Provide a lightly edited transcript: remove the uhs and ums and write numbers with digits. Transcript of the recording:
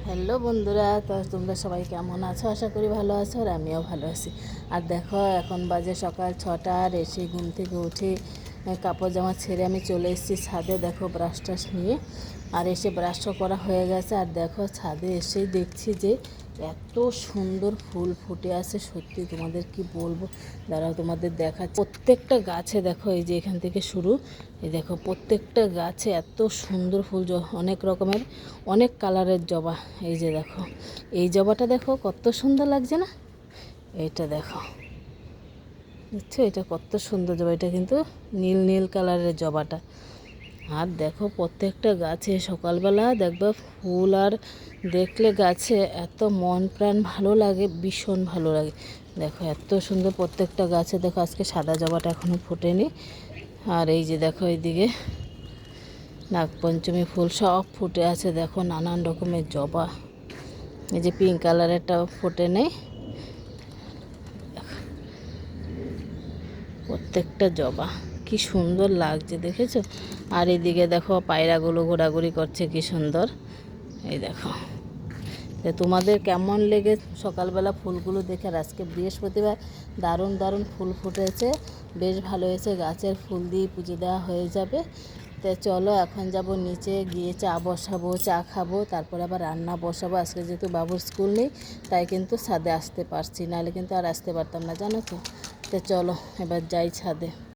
Hello বন্ধুরা, তো তোমরা সবাই কেমন আছো? আশা করি ভালো আছো, আর আমিও ভালো আছি। আর দেখো, এখন বাজে সকাল 6টা, আর এসে ঘুম থেকে উঠে কাপড় জামা ছেড়ে আমি চলে এসেছি ছাদে। দেখো, ব্রাশ টাশ নিয়ে আর এসে ব্রাশও করা হয়ে গেছে। আর দেখো, ছাদে এসেই দেখছি যে এত সুন্দর ফুল ফুটে আছে, সত্যি তোমাদের কি বলবো। দাঁড়াও, তোমাদের দেখাচ্ছি। প্রত্যেকটা গাছে দেখো, এই যে এখান থেকে শুরু, এই দেখো প্রত্যেকটা গাছে এত সুন্দর ফুল, অনেক রকমের অনেক কালারের জবা। এই যে দেখো, এই জবাটা দেখো কত সুন্দর লাগছে না? এইটা দেখো, বুঝছো, এটা কত সুন্দর জবা। এটা কিন্তু নীল নীল কালারের জবাটা। আর দেখো, প্রত্যেকটা গাছে সকালবেলা দেখবা ফুল, আর দেখলে গাছে এত মন প্রাণ ভালো লাগে, ভীষণ ভালো লাগে। দেখো এত সুন্দর প্রত্যেকটা গাছে। দেখো, আজকে সাদা জবাটা এখনও ফোটেনি। আর এই যে দেখো, এইদিকে নাগপঞ্চমী ফুল সব ফুটে আছে। দেখো, নানান রকমের জবা। এই যে পিঙ্ক কালারেরটা ফোটে নেই। প্রত্যেকটা জবা কি সুন্দর লাগছে, দেখেছো? আর এদিকে দেখো, পায়রাগুলো ঘোরাঘুরি করছে, কি সুন্দর। এই দেখো, তো তোমাদের কেমন লেগে সকালবেলা ফুলগুলো দেখে? আর আজকে বৃহস্পতিবার, দারুণ দারুণ ফুল ফুটেছে, বেশ ভালো হয়েছে। গাছের ফুল দিয়ে পুজো দেওয়া হয়ে যাবে। তো চলো, এখন যাব নিচে, গিয়ে চা বসাবো, চা খাবো, তারপর আবার রান্না বসাবো। আজকে যেহেতু বাবুর স্কুল নেই, তাই কিন্তু ছাদে আসতে পারছি, নাহলে কিন্তু আর আসতে পারতাম না, জানো তো। তো চলো এবার যাই ছাদে।